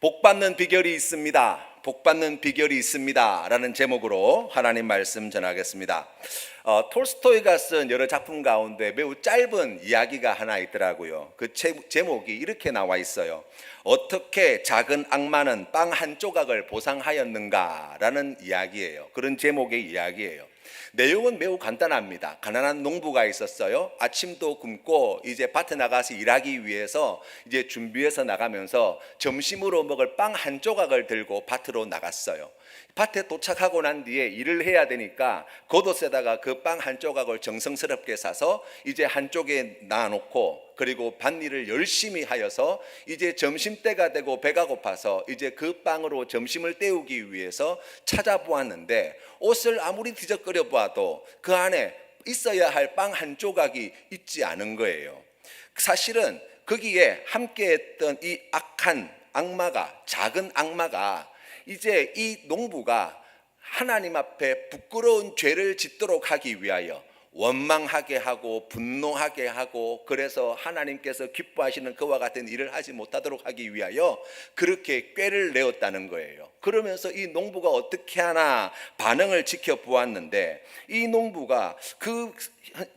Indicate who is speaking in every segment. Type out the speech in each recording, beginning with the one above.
Speaker 1: 복받는 비결이 있습니다. 복받는 비결이 있습니다. 라는 제목으로 하나님 말씀 전하겠습니다. 톨스토이가 쓴 여러 작품 가운데 매우 짧은 이야기가 하나 있더라고요. 그 제목이 이렇게 나와 있어요. 어떻게 작은 악마는 빵 한 조각을 보상하였는가? 라는 이야기예요. 그런 제목의 이야기예요. 내용은 매우 간단합니다. 가난한 농부가 있었어요. 아침도 굶고 이제 밭에 나가서 일하기 위해서 이제 준비해서 나가면서 점심으로 먹을 빵 한 조각을 들고 밭으로 나갔어요. 밭에 도착하고 난 뒤에 일을 해야 되니까 겉옷에다가 그 빵 한 조각을 정성스럽게 싸서 이제 한쪽에 놔놓고 그리고 밭일을 열심히 하여서 이제 점심때가 되고 배가 고파서 이제 그 빵으로 점심을 때우기 위해서 찾아보았는데 옷을 아무리 뒤적거려 보아도 그 안에 있어야 할 빵 한 조각이 있지 않은 거예요. 사실은 거기에 함께했던 이 악한 악마가, 작은 악마가 이제 이 농부가 하나님 앞에 부끄러운 죄를 짓도록 하기 위하여 원망하게 하고 분노하게 하고 그래서 하나님께서 기뻐하시는 그와 같은 일을 하지 못하도록 하기 위하여 그렇게 꾀를 내었다는 거예요. 그러면서 이 농부가 어떻게 하나 반응을 지켜보았는데 이 농부가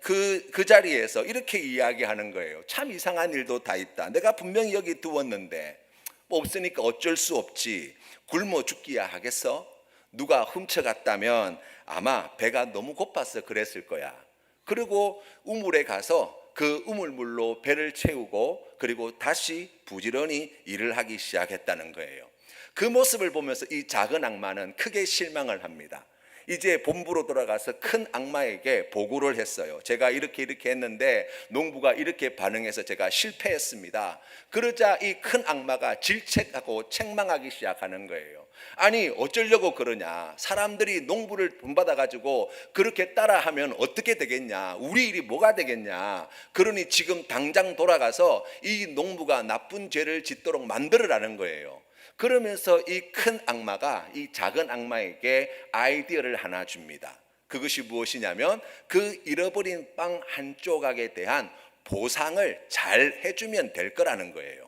Speaker 1: 그 자리에서 이렇게 이야기하는 거예요. 참 이상한 일도 다 있다. 내가 분명히 여기 두었는데 뭐 없으니까 어쩔 수 없지. 굶어 죽기야 하겠어? 누가 훔쳐갔다면 아마 배가 너무 고파서 그랬을 거야. 그리고 우물에 가서 그 우물물로 배를 채우고 그리고 다시 부지런히 일을 하기 시작했다는 거예요. 그 모습을 보면서 이 작은 악마는 크게 실망을 합니다. 이제 본부로 돌아가서 큰 악마에게 보고를 했어요. 제가 이렇게 했는데 농부가 이렇게 반응해서 제가 실패했습니다. 그러자 이 큰 악마가 질책하고 책망하기 시작하는 거예요. 아니 어쩌려고 그러냐. 사람들이 농부를 본받아 가지고 그렇게 따라하면 어떻게 되겠냐. 우리 일이 뭐가 되겠냐. 그러니 지금 당장 돌아가서 이 농부가 나쁜 죄를 짓도록 만들으라는 거예요. 그러면서 이 큰 악마가 이 작은 악마에게 아이디어를 하나 줍니다. 그것이 무엇이냐면 그 잃어버린 빵 한 조각에 대한 보상을 잘 해주면 될 거라는 거예요.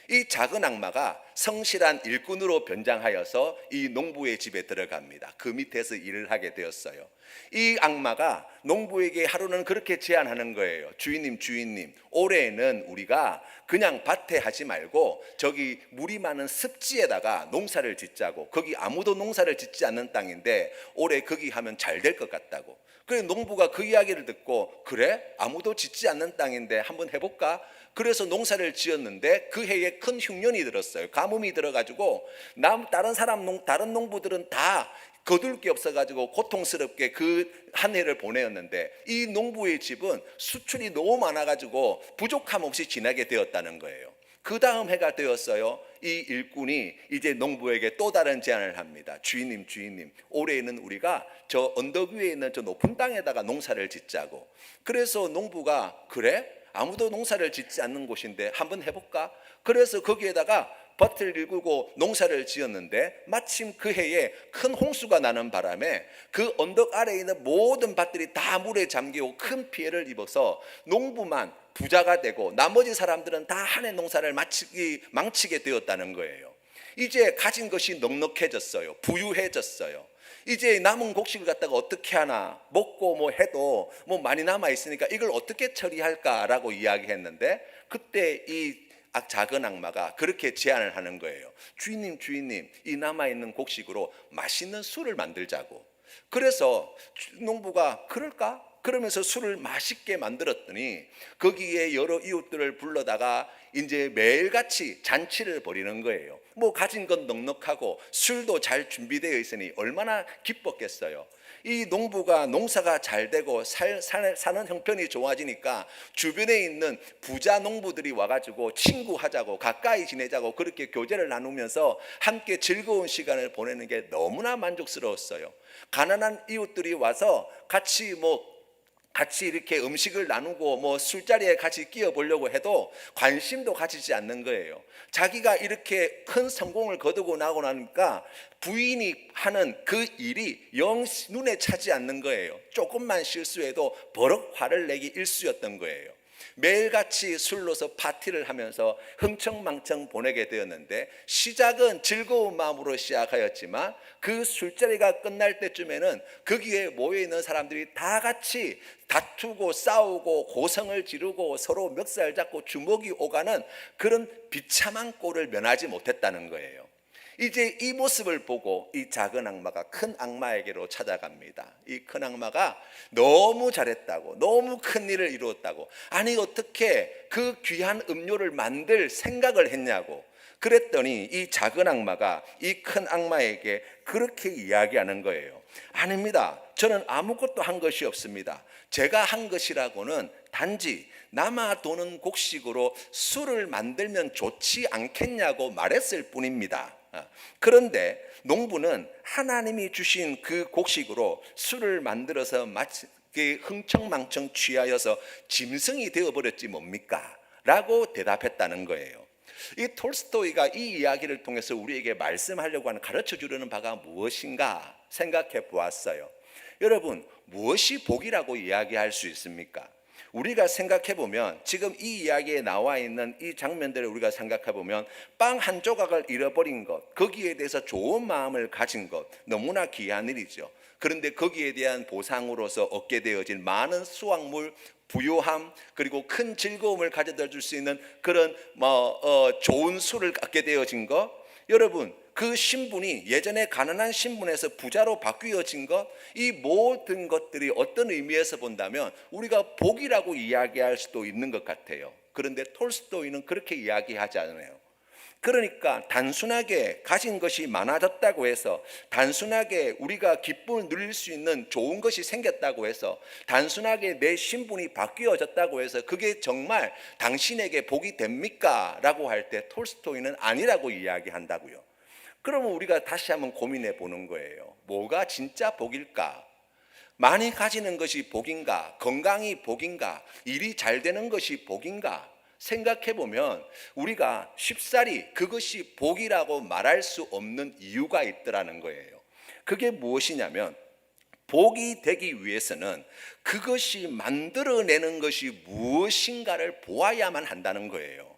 Speaker 1: 이 작은 악마가 성실한 일꾼으로 변장하여서 이 농부의 집에 들어갑니다. 그 밑에서 일을 하게 되었어요. 이 악마가 농부에게 하루는 그렇게 제안하는 거예요. 주인님, 올해는 우리가 그냥 밭에 하지 말고 저기 물이 많은 습지에다가 농사를 짓자고. 거기 아무도 농사를 짓지 않는 땅인데 올해 거기 하면 잘 될 것 같다고. 그래서 농부가 그 이야기를 듣고 그래? 아무도 짓지 않는 땅인데 한번 해볼까? 그래서 농사를 지었는데 그 해에 큰 흉년이 들었어요. 가뭄이 들어가지고 다른 농부들은 다 거둘 게 없어가지고 고통스럽게 그 한 해를 보내었는데 이 농부의 집은 수출이 너무 많아가지고 부족함 없이 지나게 되었다는 거예요. 그 다음 해가 되었어요. 이 일꾼이 이제 농부에게 또 다른 제안을 합니다. 주인님, 올해는 우리가 저 언덕 위에 있는 저 높은 땅에다가 농사를 짓자고. 그래서 농부가 그래? 아무도 농사를 짓지 않는 곳인데 한번 해볼까? 그래서 거기에다가 밭을 일구고 농사를 지었는데 마침 그 해에 큰 홍수가 나는 바람에 그 언덕 아래에 있는 모든 밭들이 다 물에 잠기고 큰 피해를 입어서 농부만 부자가 되고 나머지 사람들은 다 한 해 농사를 망치게 되었다는 거예요. 이제 가진 것이 넉넉해졌어요. 부유해졌어요. 이제 남은 곡식을 갖다가 어떻게 하나 먹고 뭐 해도 뭐 많이 남아 있으니까 이걸 어떻게 처리할까라고 이야기했는데 그때 이 작은 악마가 그렇게 제안을 하는 거예요. 주인님, 이 남아있는 곡식으로 맛있는 술을 만들자고. 그래서 농부가 그럴까? 그러면서 술을 맛있게 만들었더니 거기에 여러 이웃들을 불러다가 이제 매일같이 잔치를 벌이는 거예요. 뭐 가진 건 넉넉하고 술도 잘 준비되어 있으니 얼마나 기뻤겠어요. 이 농부가 농사가 잘 되고 사는 형편이 좋아지니까 주변에 있는 부자 농부들이 와가지고 친구하자고 같이 지내자고 그렇게 교제를 나누면서 함께 즐거운 시간을 보내는 게 너무나 만족스러웠어요. 가난한 이웃들이 와서 같이 이렇게 음식을 나누고 뭐 술자리에 같이 끼어보려고 해도 관심도 가지지 않는 거예요. 자기가 이렇게 큰 성공을 거두고 나고 나니까 부인이 하는 그 일이 영 눈에 차지 않는 거예요. 조금만 실수해도 버럭 화를 내기 일쑤였던 거예요. 매일같이 술로서 파티를 하면서 흥청망청 보내게 되었는데, 시작은 즐거운 마음으로 시작하였지만 그 술자리가 끝날 때쯤에는 거기에 모여있는 사람들이 다 같이 다투고 싸우고 고성을 지르고 서로 멱살 잡고 주먹이 오가는 그런 비참한 꼴을 면하지 못했다는 거예요. 이제 이 모습을 보고 이 작은 악마가 큰 악마에게로 찾아갑니다. 이 큰 악마가 너무 잘했다고, 너무 큰 일을 이루었다고, 아니 어떻게 그 귀한 음료를 만들 생각을 했냐고 그랬더니 이 작은 악마가 이 큰 악마에게 그렇게 이야기하는 거예요. 아닙니다. 저는 아무것도 한 것이 없습니다. 제가 한 것이라고는 단지 남아도는 곡식으로 술을 만들면 좋지 않겠냐고 말했을 뿐입니다. 그런데 농부는 하나님이 주신 그 곡식으로 술을 만들어서 마치 흥청망청 취하여서 짐승이 되어버렸지 뭡니까? 라고 대답했다는 거예요. 이 톨스토이가 이 이야기를 통해서 우리에게 말씀하려고 하는, 가르쳐 주려는 바가 무엇인가 생각해 보았어요. 여러분, 무엇이 복이라고 이야기할 수 있습니까? 우리가 생각해 보면 지금 이 이야기에 나와 있는 이 장면들을 우리가 생각해 보면 빵 한 조각을 잃어버린 것, 거기에 대해서 좋은 마음을 가진 것, 너무나 귀한 일이죠. 그런데 거기에 대한 보상으로서 얻게 되어진 많은 수확물, 부요함, 그리고 큰 즐거움을 가져다 줄 수 있는 그런 좋은 술을 갖게 되어진 것, 여러분, 그 신분이 예전에 가난한 신분에서 부자로 바뀌어진 것, 이 모든 것들이 어떤 의미에서 본다면 우리가 복이라고 이야기할 수도 있는 것 같아요. 그런데 톨스토이는 그렇게 이야기하지 않아요. 그러니까 단순하게 가진 것이 많아졌다고 해서, 단순하게 우리가 기쁨을 누릴 수 있는 좋은 것이 생겼다고 해서, 단순하게 내 신분이 바뀌어졌다고 해서 그게 정말 당신에게 복이 됩니까? 라고 할 때 톨스토이는 아니라고 이야기한다고요. 그러면 우리가 다시 한번 고민해 보는 거예요. 뭐가 진짜 복일까? 많이 가지는 것이 복인가? 건강이 복인가? 일이 잘 되는 것이 복인가? 생각해 보면 우리가 쉽사리 그것이 복이라고 말할 수 없는 이유가 있더라는 거예요. 그게 무엇이냐면, 복이 되기 위해서는 그것이 만들어내는 것이 무엇인가를 보아야만 한다는 거예요.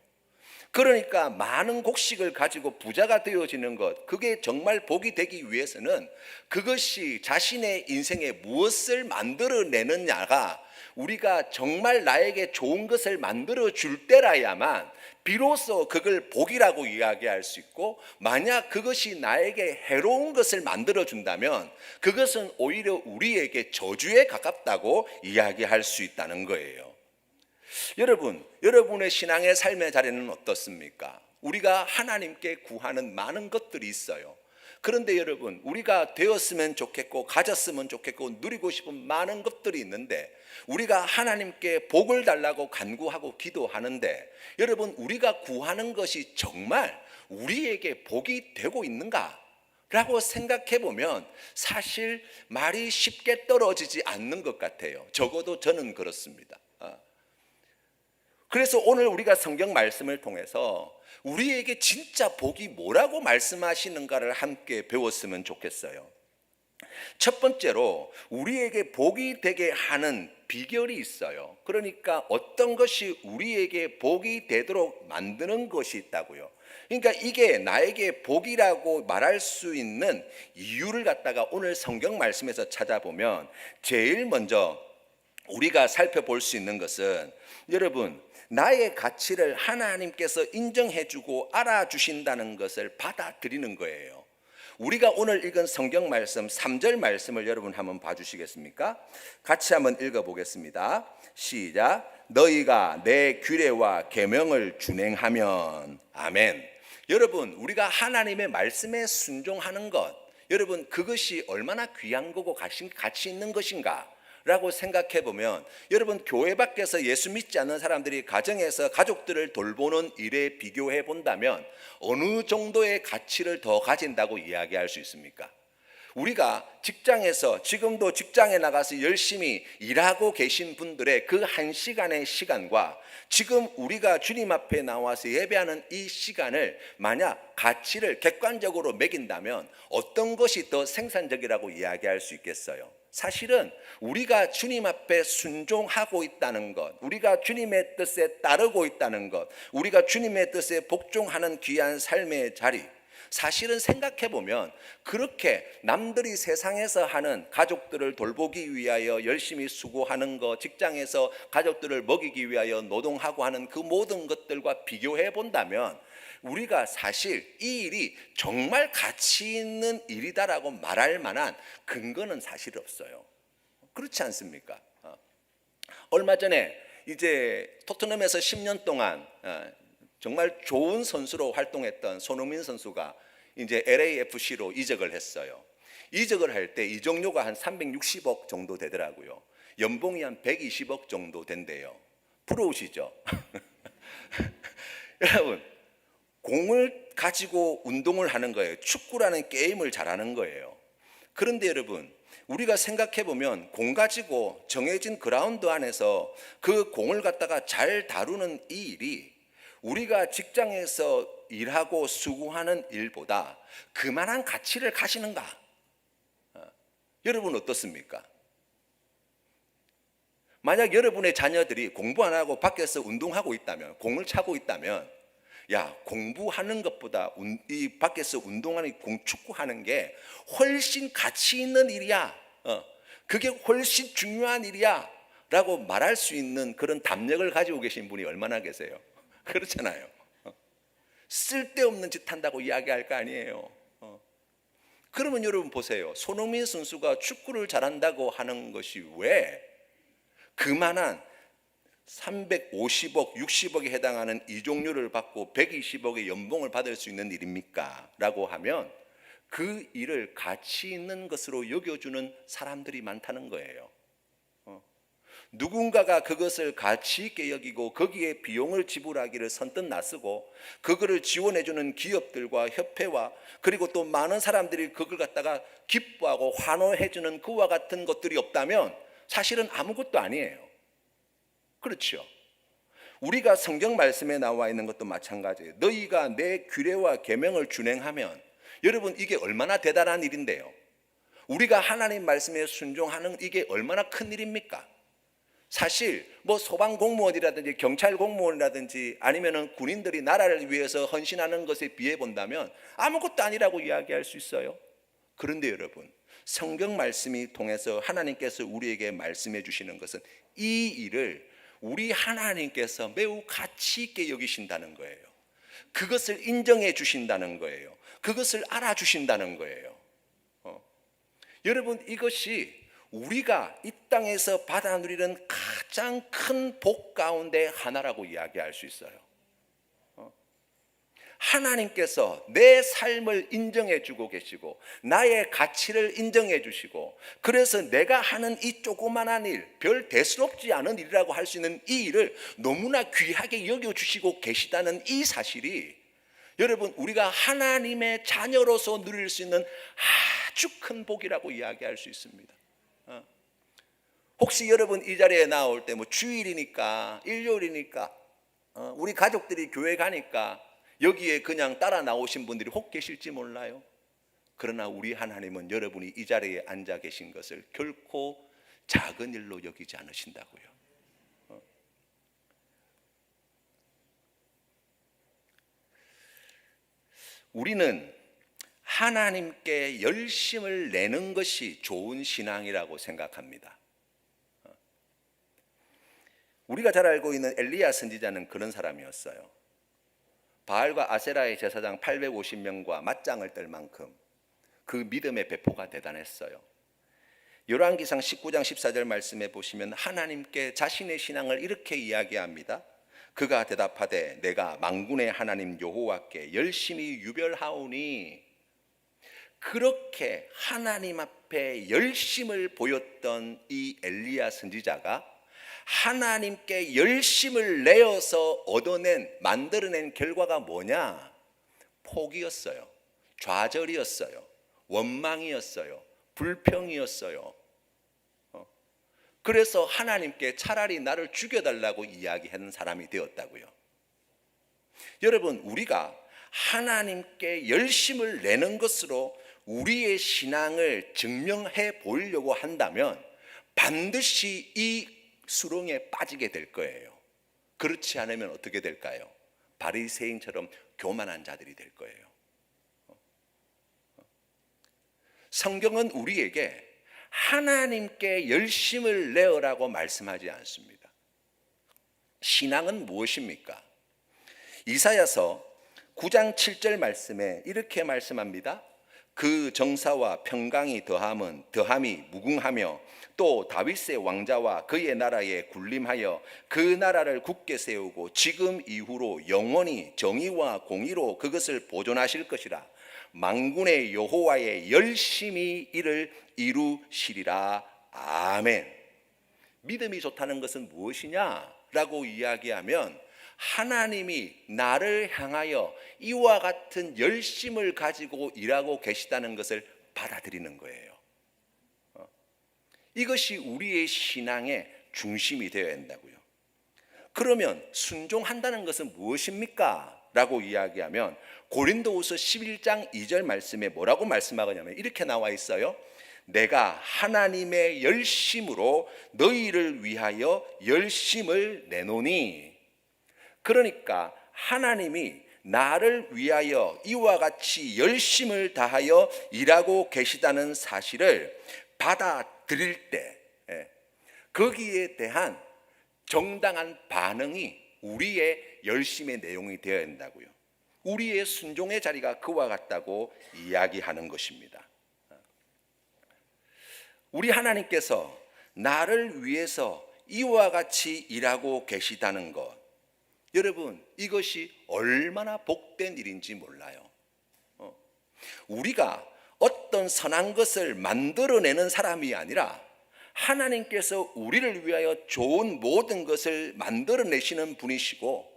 Speaker 1: 그러니까 많은 곡식을 가지고 부자가 되어지는 것, 그게 정말 복이 되기 위해서는 그것이 자신의 인생에 무엇을 만들어내느냐가, 우리가 정말 나에게 좋은 것을 만들어 줄 때라야만 비로소 그걸 복이라고 이야기할 수 있고, 만약 그것이 나에게 해로운 것을 만들어 준다면 그것은 오히려 우리에게 저주에 가깝다고 이야기할 수 있다는 거예요. 여러분, 여러분의 신앙의 삶의 자리는 어떻습니까? 우리가 하나님께 구하는 많은 것들이 있어요. 그런데 여러분, 우리가 되었으면 좋겠고 가졌으면 좋겠고 누리고 싶은 많은 것들이 있는데, 우리가 하나님께 복을 달라고 간구하고 기도하는데, 여러분, 우리가 구하는 것이 정말 우리에게 복이 되고 있는가? 라고 생각해 보면 사실 말이 쉽게 떨어지지 않는 것 같아요. 적어도 저는 그렇습니다. 그래서 오늘 우리가 성경 말씀을 통해서 우리에게 진짜 복이 뭐라고 말씀하시는가를 함께 배웠으면 좋겠어요. 첫 번째로 우리에게 복이 되게 하는 비결이 있어요. 그러니까 어떤 것이 우리에게 복이 되도록 만드는 것이 있다고요. 그러니까 이게 나에게 복이라고 말할 수 있는 이유를 갖다가 오늘 성경 말씀에서 찾아보면 제일 먼저 우리가 살펴볼 수 있는 것은, 여러분, 나의 가치를 하나님께서 인정해주고 알아주신다는 것을 받아들이는 거예요. 우리가 오늘 읽은 성경 말씀 3절 말씀을 여러분 한번 봐주시겠습니까? 같이 한번 읽어보겠습니다. 시작. 너희가 내 규례와 계명을 준행하면. 아멘. 여러분, 우리가 하나님의 말씀에 순종하는 것, 여러분, 그것이 얼마나 귀한 거고 가치 있는 것인가 라고 생각해 보면, 여러분, 교회 밖에서 예수 믿지 않는 사람들이 가정에서 가족들을 돌보는 일에 비교해 본다면 어느 정도의 가치를 더 가진다고 이야기할 수 있습니까? 우리가 직장에서, 지금도 직장에 나가서 열심히 일하고 계신 분들의 그 한 시간의 시간과 지금 우리가 주님 앞에 나와서 예배하는 이 시간을 만약 가치를 객관적으로 매긴다면 어떤 것이 더 생산적이라고 이야기할 수 있겠어요? 사실은 우리가 주님 앞에 순종하고 있다는 것, 우리가 주님의 뜻에 따르고 있다는 것, 우리가 주님의 뜻에 복종하는 귀한 삶의 자리, 사실은 생각해 보면 그렇게 남들이 세상에서 하는 가족들을 돌보기 위하여 열심히 수고하는 것, 직장에서 가족들을 먹이기 위하여 노동하고 하는 그 모든 것들과 비교해 본다면 우리가 사실 이 일이 정말 가치 있는 일이다라고 말할 만한 근거는 사실 없어요. 그렇지 않습니까? 얼마 전에 이제 토트넘에서 10년 동안 정말 좋은 선수로 활동했던 손흥민 선수가 이제 LAFC로 이적을 했어요. 이적을 할 때 이적료가 한 360억 정도 되더라고요. 연봉이 한 120억 정도 된대요. 부러우시죠? 여러분, 공을 가지고 운동을 하는 거예요. 축구라는 게임을 잘하는 거예요. 그런데 여러분, 우리가 생각해 보면 공 가지고 정해진 그라운드 안에서 그 공을 갖다가 잘 다루는 이 일이 우리가 직장에서 일하고 수고하는 일보다 그만한 가치를 가지는가? 여러분 어떻습니까? 만약 여러분의 자녀들이 공부 안 하고 밖에서 운동하고 있다면, 공을 차고 있다면, 야, 공부하는 것보다 이 밖에서 운동하는 축구하는 게 훨씬 가치 있는 일이야. 그게 훨씬 중요한 일이야. 라고 말할 수 있는 그런 담력을 가지고 계신 분이 얼마나 계세요? 그렇잖아요. 쓸데없는 짓 한다고 이야기할 거 아니에요. 그러면 여러분 보세요. 손흥민 선수가 축구를 잘한다고 하는 것이 왜 그만한 350억, 60억에 해당하는 이적료를 받고 120억의 연봉을 받을 수 있는 일입니까? 라고 하면 그 일을 가치 있는 것으로 여겨주는 사람들이 많다는 거예요. 누군가가 그것을 가치 있게 여기고 거기에 비용을 지불하기를 선뜻 나서고 그거를 지원해주는 기업들과 협회와 그리고 또 많은 사람들이 그걸 갖다가 기뻐하고 환호해주는 그와 같은 것들이 없다면 사실은 아무것도 아니에요. 그렇죠. 우리가 성경 말씀에 나와 있는 것도 마찬가지예요. 너희가 내 규례와 계명을 준행하면, 여러분 이게 얼마나 대단한 일인데요. 우리가 하나님 말씀에 순종하는 이게 얼마나 큰 일입니까? 사실 뭐 소방 공무원이라든지 경찰 공무원이라든지 아니면은 군인들이 나라를 위해서 헌신하는 것에 비해 본다면 아무것도 아니라고 이야기할 수 있어요. 그런데 여러분, 성경 말씀이 통해서 하나님께서 우리에게 말씀해 주시는 것은 이 일을 우리 하나님께서 매우 가치 있게 여기신다는 거예요. 그것을 인정해 주신다는 거예요. 그것을 알아주신다는 거예요. 여러분, 이것이 우리가 이 땅에서 받아 누리는 가장 큰 복 가운데 하나라고 이야기할 수 있어요. 하나님께서 내 삶을 인정해 주고 계시고 나의 가치를 인정해 주시고 그래서 내가 하는 이 조그만한 일, 별 대수롭지 않은 일이라고 할 수 있는 이 일을 너무나 귀하게 여겨주시고 계시다는 이 사실이 여러분 우리가 하나님의 자녀로서 누릴 수 있는 아주 큰 복이라고 이야기할 수 있습니다. 혹시 여러분 이 자리에 나올 때 뭐 주일이니까 일요일이니까 우리 가족들이 교회 가니까 여기에 그냥 따라 나오신 분들이 혹 계실지 몰라요. 그러나 우리 하나님은 여러분이 이 자리에 앉아 계신 것을 결코 작은 일로 여기지 않으신다고요. 우리는 하나님께 열심을 내는 것이 좋은 신앙이라고 생각합니다. 우리가 잘 알고 있는 엘리야 선지자는 그런 사람이었어요. 바알과 아세라의 제사장 850명과 맞짱을 뜰 만큼 그 믿음의 배포가 대단했어요. 열왕기상 19장 14절 말씀에 보시면 하나님께 자신의 신앙을 이렇게 이야기합니다. 그가 대답하되 내가 만군의 하나님 여호와께 열심히 유별하오니. 그렇게 하나님 앞에 열심을 보였던 이 엘리야 선지자가 하나님께 열심을 내어서 만들어낸 결과가 뭐냐? 포기였어요. 좌절이었어요. 원망이었어요. 불평이었어요. 그래서 하나님께 차라리 나를 죽여달라고 이야기하는 사람이 되었다고요. 여러분, 우리가 하나님께 열심을 내는 것으로 우리의 신앙을 증명해 보이려고 한다면 반드시 이 수렁에 빠지게 될 거예요. 그렇지 않으면 어떻게 될까요? 바리새인처럼 교만한 자들이 될 거예요. 성경은 우리에게 하나님께 열심을 내어라고 말씀하지 않습니다. 신앙은 무엇입니까? 이사야서 9장 7절 말씀에 이렇게 말씀합니다. 그 정사와 평강이 더함이 무궁하며 또 다윗의 왕자와 그의 나라에 군림하여 그 나라를 굳게 세우고 지금 이후로 영원히 정의와 공의로 그것을 보존하실 것이라. 만군의 여호와의 열심히 이를 이루시리라. 아멘. 믿음이 좋다는 것은 무엇이냐라고 이야기하면 하나님이 나를 향하여 이와 같은 열심을 가지고 일하고 계시다는 것을 받아들이는 거예요. 이것이 우리의 신앙의 중심이 되어야 한다고요. 그러면 순종한다는 것은 무엇입니까? 라고 이야기하면 고린도후서 11장 2절 말씀에 뭐라고 말씀하냐면 이렇게 나와 있어요. 내가 하나님의 열심으로 너희를 위하여 열심을 내노니. 그러니까 하나님이 나를 위하여 이와 같이 열심을 다하여 일하고 계시다는 사실을 받아들일 때 거기에 대한 정당한 반응이 우리의 열심의 내용이 되어야 한다고요. 우리의 순종의 자리가 그와 같다고 이야기하는 것입니다. 우리 하나님께서 나를 위해서 이와 같이 일하고 계시다는 것, 여러분 이것이 얼마나 복된 일인지 몰라요. 우리가 어떤 선한 것을 만들어내는 사람이 아니라 하나님께서 우리를 위하여 좋은 모든 것을 만들어내시는 분이시고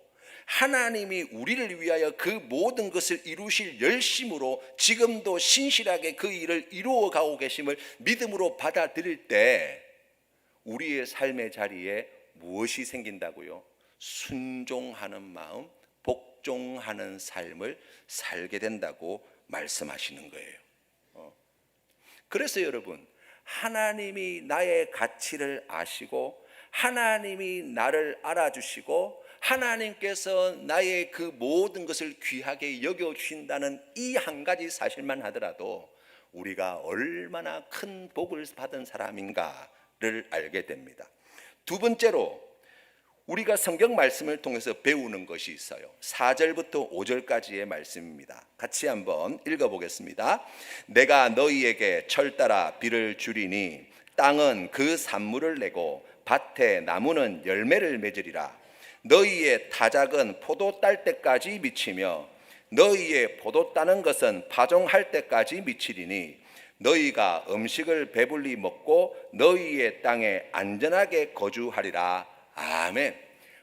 Speaker 1: 하나님이 우리를 위하여 그 모든 것을 이루실 열심으로 지금도 신실하게 그 일을 이루어가고 계심을 믿음으로 받아들일 때 우리의 삶의 자리에 무엇이 생긴다고요? 순종하는 마음, 복종하는 삶을 살게 된다고 말씀하시는 거예요. 그래서 여러분, 하나님이 나의 가치를 아시고 하나님이 나를 알아주시고 하나님께서 나의 그 모든 것을 귀하게 여겨주신다는 이 한 가지 사실만 하더라도 우리가 얼마나 큰 복을 받은 사람인가를 알게 됩니다. 두 번째로 우리가 성경 말씀을 통해서 배우는 것이 있어요. 4절부터 5절까지의 말씀입니다. 같이 한번 읽어보겠습니다. 내가 너희에게 철 따라 비를 주리니 땅은 그 산물을 내고 밭에 나무는 열매를 맺으리라. 너희의 타작은 포도 딸 때까지 미치며 너희의 포도 따는 것은 파종할 때까지 미치리니 너희가 음식을 배불리 먹고 너희의 땅에 안전하게 거주하리라. 아멘.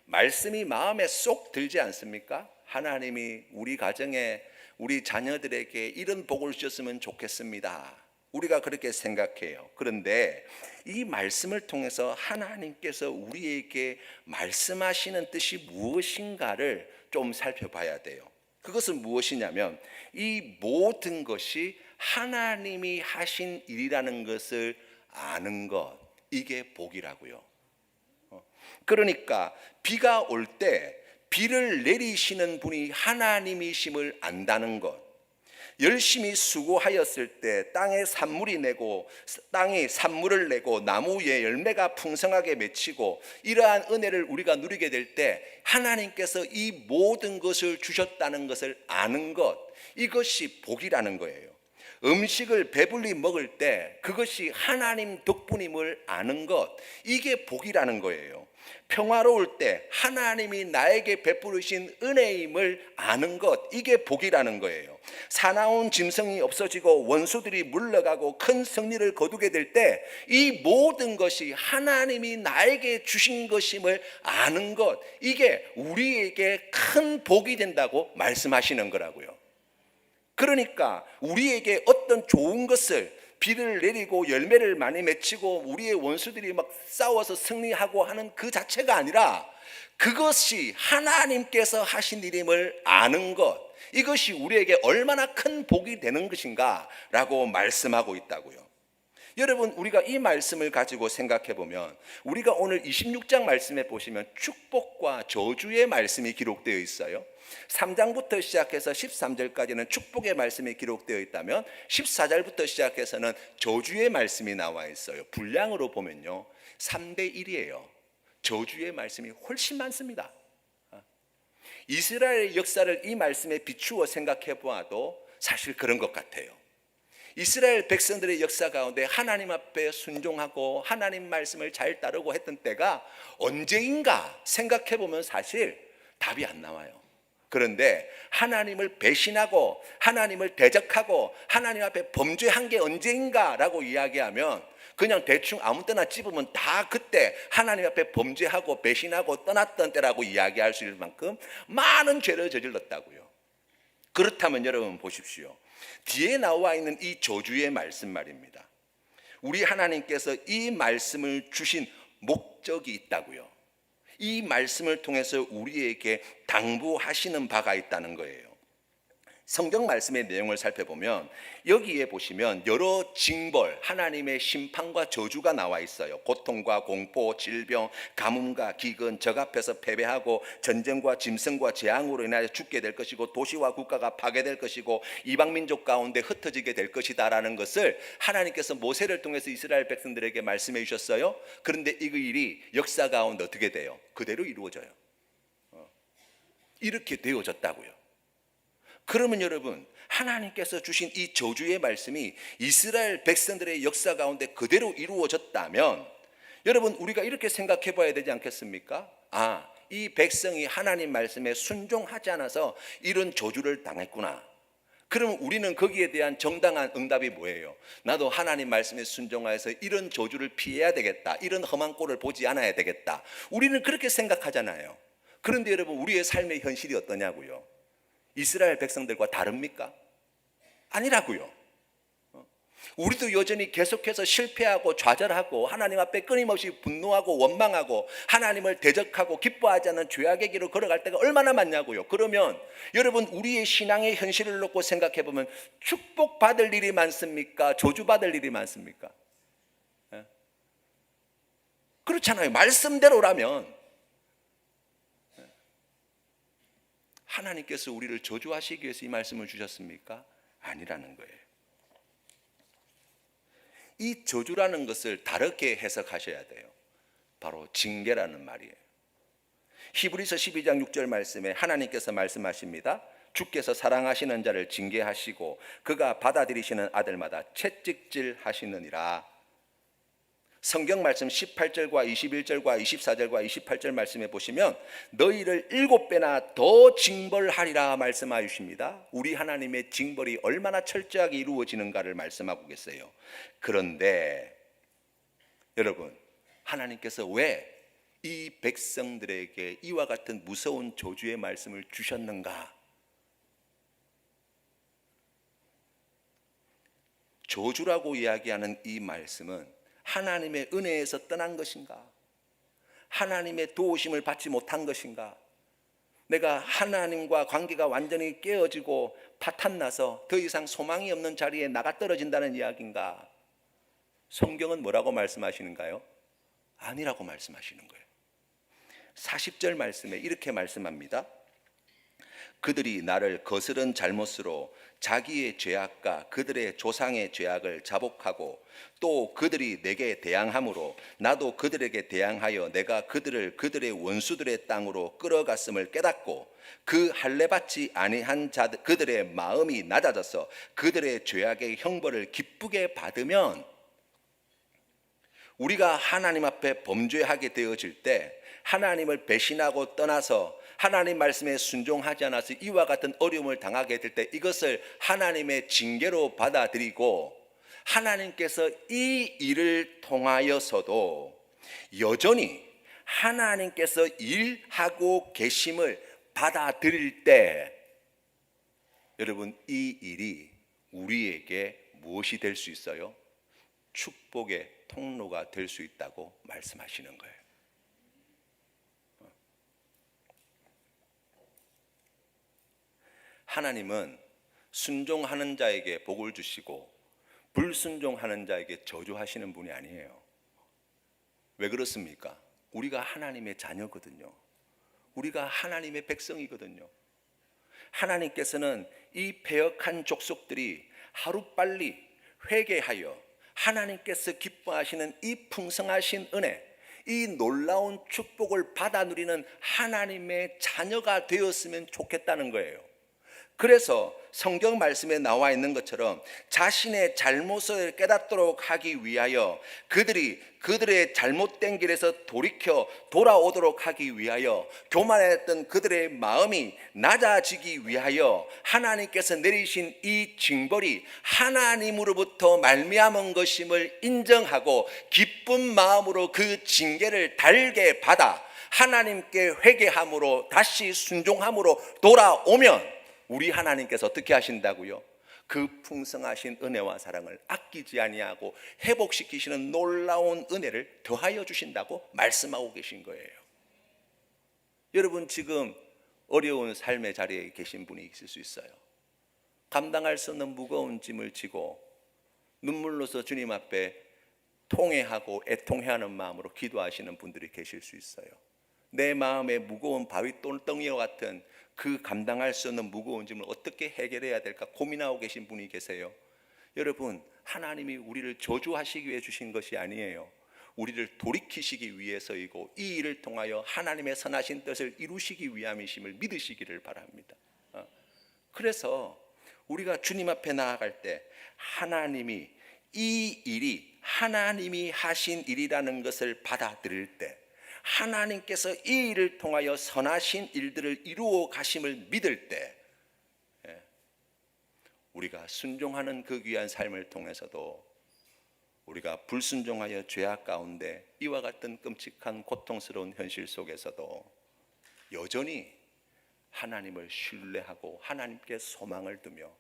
Speaker 1: 말씀이 마음에 쏙 들지 않습니까? 하나님이 우리 가정에 우리 자녀들에게 이런 복을 주셨으면 좋겠습니다. 우리가 그렇게 생각해요. 그런데 이 말씀을 통해서 하나님께서 우리에게 말씀하시는 뜻이 무엇인가를 좀 살펴봐야 돼요. 그것은 무엇이냐면 이 모든 것이 하나님이 하신 일이라는 것을 아는 것, 이게 복이라고요. 그러니까 비가 올 때 비를 내리시는 분이 하나님이심을 안다는 것, 열심히 수고하였을 때 땅에 산물이 내고 땅이 산물을 내고 나무에 열매가 풍성하게 맺히고 이러한 은혜를 우리가 누리게 될 때 하나님께서 이 모든 것을 주셨다는 것을 아는 것, 이것이 복이라는 거예요. 음식을 배불리 먹을 때 그것이 하나님 덕분임을 아는 것, 이게 복이라는 거예요. 평화로울 때 하나님이 나에게 베푸르신 은혜임을 아는 것, 이게 복이라는 거예요. 사나운 짐승이 없어지고 원수들이 물러가고 큰 승리를 거두게 될 때 이 모든 것이 하나님이 나에게 주신 것임을 아는 것, 이게 우리에게 큰 복이 된다고 말씀하시는 거라고요. 그러니까 우리에게 어떤 좋은 것을 비를 내리고 열매를 많이 맺히고 우리의 원수들이 막 싸워서 승리하고 하는 그 자체가 아니라 그것이 하나님께서 하신 일임을 아는 것, 이것이 우리에게 얼마나 큰 복이 되는 것인가 라고 말씀하고 있다고요. 여러분, 우리가 이 말씀을 가지고 생각해 보면 우리가 오늘 26장 말씀에 보시면 축복과 저주의 말씀이 기록되어 있어요. 3장부터 시작해서 13절까지는 축복의 말씀이 기록되어 있다면 14절부터 시작해서는 저주의 말씀이 나와 있어요. 분량으로 보면요 3대 1이에요. 저주의 말씀이 훨씬 많습니다. 이스라엘의 역사를 이 말씀에 비추어 생각해 보아도 사실 그런 것 같아요. 이스라엘 백성들의 역사 가운데 하나님 앞에 순종하고 하나님 말씀을 잘 따르고 했던 때가 언제인가 생각해 보면 사실 답이 안 나와요. 그런데 하나님을 배신하고 하나님을 대적하고 하나님 앞에 범죄한 게 언제인가라고 이야기하면 그냥 대충 아무 때나 찝으면 다 그때 하나님 앞에 범죄하고 배신하고 떠났던 때라고 이야기할 수 있을 만큼 많은 죄를 저질렀다고요. 그렇다면 여러분 보십시오. 뒤에 나와 있는 이 저주의 말씀 말입니다. 우리 하나님께서 이 말씀을 주신 목적이 있다고요. 이 말씀을 통해서 우리에게 당부하시는 바가 있다는 거예요. 성경 말씀의 내용을 살펴보면 여기에 보시면 여러 징벌, 하나님의 심판과 저주가 나와 있어요. 고통과 공포, 질병, 가뭄과 기근, 적 앞에서 패배하고 전쟁과 짐승과 재앙으로 인하여 죽게 될 것이고 도시와 국가가 파괴될 것이고 이방민족 가운데 흩어지게 될 것이다 라는 것을 하나님께서 모세를 통해서 이스라엘 백성들에게 말씀해 주셨어요. 그런데 이 일이 역사 가운데 어떻게 돼요? 그대로 이루어져요. 이렇게 되어졌다고요. 그러면 여러분, 하나님께서 주신 이 저주의 말씀이 이스라엘 백성들의 역사 가운데 그대로 이루어졌다면 여러분, 우리가 이렇게 생각해 봐야 되지 않겠습니까? 이 백성이 하나님 말씀에 순종하지 않아서 이런 저주를 당했구나. 그러면 우리는 거기에 대한 정당한 응답이 뭐예요? 나도 하나님 말씀에 순종하여서 이런 저주를 피해야 되겠다. 이런 험한 꼴을 보지 않아야 되겠다. 우리는 그렇게 생각하잖아요. 그런데 여러분, 우리의 삶의 현실이 어떠냐고요? 이스라엘 백성들과 다릅니까? 아니라고요. 우리도 여전히 계속해서 실패하고 좌절하고 하나님 앞에 끊임없이 분노하고 원망하고 하나님을 대적하고 기뻐하지 않는 죄악의 길을 걸어갈 때가 얼마나 많냐고요. 그러면 여러분, 우리의 신앙의 현실을 놓고 생각해 보면 축복받을 일이 많습니까? 저주받을 일이 많습니까? 그렇잖아요. 말씀대로라면 하나님께서 우리를 저주하시기 위해서 이 말씀을 주셨습니까? 아니라는 거예요. 이 저주라는 것을 다르게 해석하셔야 돼요. 바로 징계라는 말이에요. 히브리서 12장 6절 말씀에 하나님께서 말씀하십니다. 주께서 사랑하시는 자를 징계하시고 그가 받아들이시는 아들마다 채찍질 하시느니라. 성경 말씀 18절과 21절과 24절과 28절 말씀에 보시면 너희를 7배나 더 징벌하리라 말씀하십니다. 우리 하나님의 징벌이 얼마나 철저하게 이루어지는가를 말씀하고 계세요. 그런데 여러분, 하나님께서 왜 이 백성들에게 이와 같은 무서운 저주의 말씀을 주셨는가? 저주라고 이야기하는 이 말씀은 하나님의 은혜에서 떠난 것인가? 하나님의 도우심을 받지 못한 것인가? 내가 하나님과 관계가 완전히 깨어지고 파탄나서 더 이상 소망이 없는 자리에 나가 떨어진다는 이야기인가? 성경은 뭐라고 말씀하시는가요? 아니라고 말씀하시는 거예요. 40절 말씀에 이렇게 말씀합니다. 그들이 나를 거스른 잘못으로 자기의 죄악과 그들의 조상의 죄악을 자복하고 또 그들이 내게 대항함으로 나도 그들에게 대항하여 내가 그들을 그들의 원수들의 땅으로 끌어갔음을 깨닫고 그 할례받지 아니한 자들 그들의 마음이 낮아져서 그들의 죄악의 형벌을 기쁘게 받으면, 우리가 하나님 앞에 범죄하게 되어질 때 하나님을 배신하고 떠나서 하나님 말씀에 순종하지 않아서 이와 같은 어려움을 당하게 될 때 이것을 하나님의 징계로 받아들이고 하나님께서 이 일을 통하여서도 여전히 하나님께서 일하고 계심을 받아들일 때 여러분, 이 일이 우리에게 무엇이 될 수 있어요? 축복의 통로가 될 수 있다고 말씀하시는 거예요. 하나님은 순종하는 자에게 복을 주시고 불순종하는 자에게 저주하시는 분이 아니에요. 왜 그렇습니까? 우리가 하나님의 자녀거든요. 우리가 하나님의 백성이거든요. 하나님께서는 이 패역한 족속들이 하루빨리 회개하여 하나님께서 기뻐하시는 이 풍성하신 은혜, 이 놀라운 축복을 받아 누리는 하나님의 자녀가 되었으면 좋겠다는 거예요. 그래서 성경 말씀에 나와 있는 것처럼 자신의 잘못을 깨닫도록 하기 위하여 그들의 잘못된 길에서 돌이켜 돌아오도록 하기 위하여 교만했던 그들의 마음이 낮아지기 위하여 하나님께서 내리신 이 징벌이 하나님으로부터 말미암은 것임을 인정하고 기쁜 마음으로 그 징계를 달게 받아 하나님께 회개함으로 다시 순종함으로 돌아오면 우리 하나님께서 어떻게 하신다고요? 그 풍성하신 은혜와 사랑을 아끼지 아니하고 회복시키시는 놀라운 은혜를 더하여 주신다고 말씀하고 계신 거예요. 여러분, 지금 어려운 삶의 자리에 계신 분이 있을 수 있어요. 감당할 수 없는 무거운 짐을 지고 눈물로서 주님 앞에 통회하고 애통해하는 마음으로 기도하시는 분들이 계실 수 있어요. 내 마음에 무거운 바위 똘덩이와 같은 그 감당할 수 없는 무거운 짐을 어떻게 해결해야 될까 고민하고 계신 분이 계세요. 여러분, 하나님이 우리를 저주하시기 위해 주신 것이 아니에요. 우리를 돌이키시기 위해서이고 이 일을 통하여 하나님의 선하신 뜻을 이루시기 위함이심을 믿으시기를 바랍니다. 그래서 우리가 주님 앞에 나아갈 때 하나님이 이 일이 하나님이 하신 일이라는 것을 받아들일 때, 하나님께서 이 일을 통하여 선하신 일들을 이루어 가심을 믿을 때, 우리가 순종하는 그 귀한 삶을 통해서도 우리가 불순종하여 죄악 가운데 이와 같은 끔찍한 고통스러운 현실 속에서도 여전히 하나님을 신뢰하고 하나님께 소망을 두며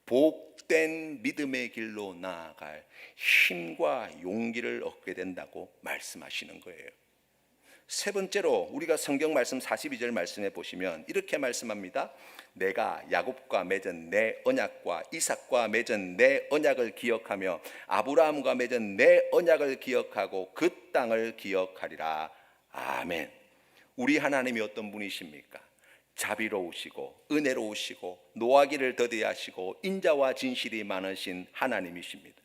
Speaker 1: 복된 믿음의 길로 나아갈 힘과 용기를 얻게 된다고 말씀하시는 거예요. 세 번째로 우리가 성경 말씀 42절 말씀해 보시면 이렇게 말씀합니다. 내가 야곱과 맺은 내 언약과 이삭과 맺은 내 언약을 기억하며 아브라함과 맺은 내 언약을 기억하고 그 땅을 기억하리라. 아멘. 우리 하나님이 어떤 분이십니까? 자비로우시고 은혜로우시고 노하기를 더디하시고 인자와 진실이 많으신 하나님이십니다.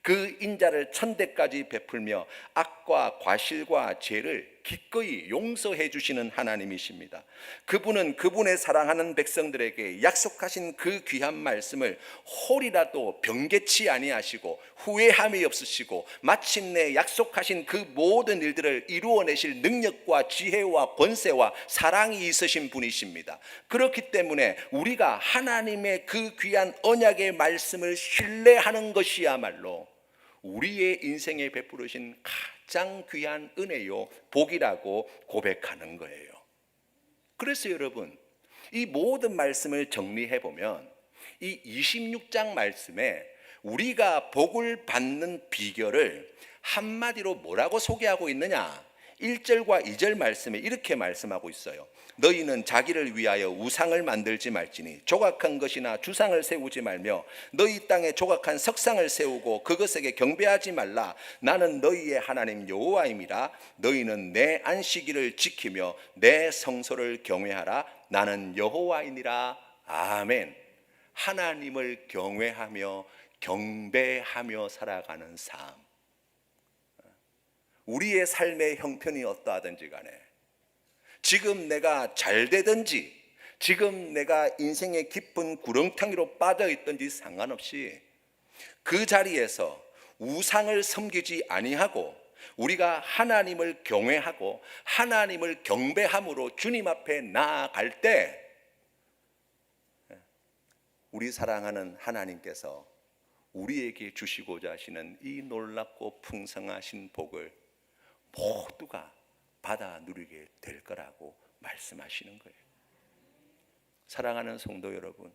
Speaker 1: 그 인자를 천대까지 베풀며 악과 과실과 죄를 기꺼이 용서해 주시는 하나님이십니다. 그분은 그분의 사랑하는 백성들에게 약속하신 그 귀한 말씀을 홀이라도 변개치 아니하시고 후회함이 없으시고 마침내 약속하신 그 모든 일들을 이루어내실 능력과 지혜와 권세와 사랑이 있으신 분이십니다. 그렇기 때문에 우리가 하나님의 그 귀한 언약의 말씀을 신뢰하는 것이야말로 우리의 인생에 베푸르신 가장 귀한 은혜요 복이라고 고백하는 거예요. 그래서 여러분, 이 모든 말씀을 정리해 보면 이 26장 말씀에 우리가 복을 받는 비결을 한마디로 뭐라고 소개하고 있느냐? 1절과 2절 말씀에 이렇게 말씀하고 있어요. 너희는 자기를 위하여 우상을 만들지 말지니 조각한 것이나 주상을 세우지 말며 너희 땅에 조각한 석상을 세우고 그것에게 경배하지 말라. 나는 너희의 하나님 여호와임이라. 너희는 내 안식일을 지키며 내 성소를 경외하라. 나는 여호와이니라. 아멘. 하나님을 경외하며 경배하며 살아가는 삶, 우리의 삶의 형편이 어떠하든지 간에 지금 내가 잘 되든지 지금 내가 인생의 깊은 구렁텅이로 빠져 있든지 상관없이 그 자리에서 우상을 섬기지 아니하고 우리가 하나님을 경외하고 하나님을 경배함으로 주님 앞에 나아갈 때 우리 사랑하는 하나님께서 우리에게 주시고자 하시는 이 놀랍고 풍성하신 복을 모두가 받아 누리게 될 거라고 말씀하시는 거예요. 사랑하는 성도 여러분,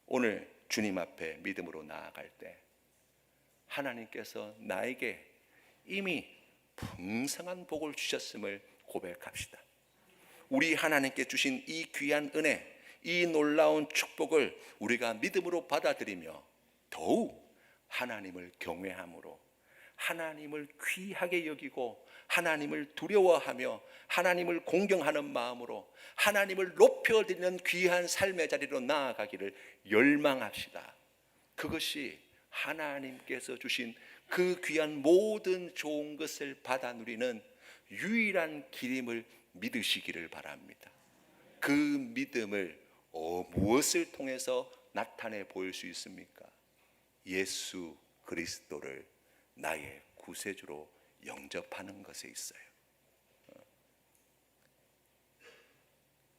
Speaker 1: 오늘 주님 앞에 믿음으로 나아갈 때 하나님께서 나에게 이미 풍성한 복을 주셨음을 고백합시다. 우리 하나님께 주신 이 귀한 은혜, 이 놀라운 축복을 우리가 믿음으로 받아들이며 더욱 하나님을 경외함으로, 하나님을 귀하게 여기고 하나님을 두려워하며 하나님을 공경하는 마음으로 하나님을 높여드리는 귀한 삶의 자리로 나아가기를 열망합시다. 그것이 하나님께서 주신 그 귀한 모든 좋은 것을 받아 누리는 유일한 길임을 믿으시기를 바랍니다. 그 믿음을 무엇을 통해서 나타내 보일 수 있습니까? 예수 그리스도를 나의 구세주로 영접하는 것에 있어요.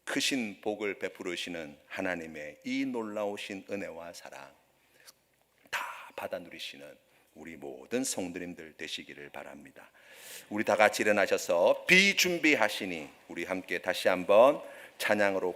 Speaker 1: 크신 복을 베푸시는 하나님의 이 놀라우신 은혜와 사랑 다 받아 누리시는 우리 모든 성도님들 되시기를 바랍니다. 우리 다 같이 일어나셔서 비준비하시니 우리 함께 다시 한번 찬양으로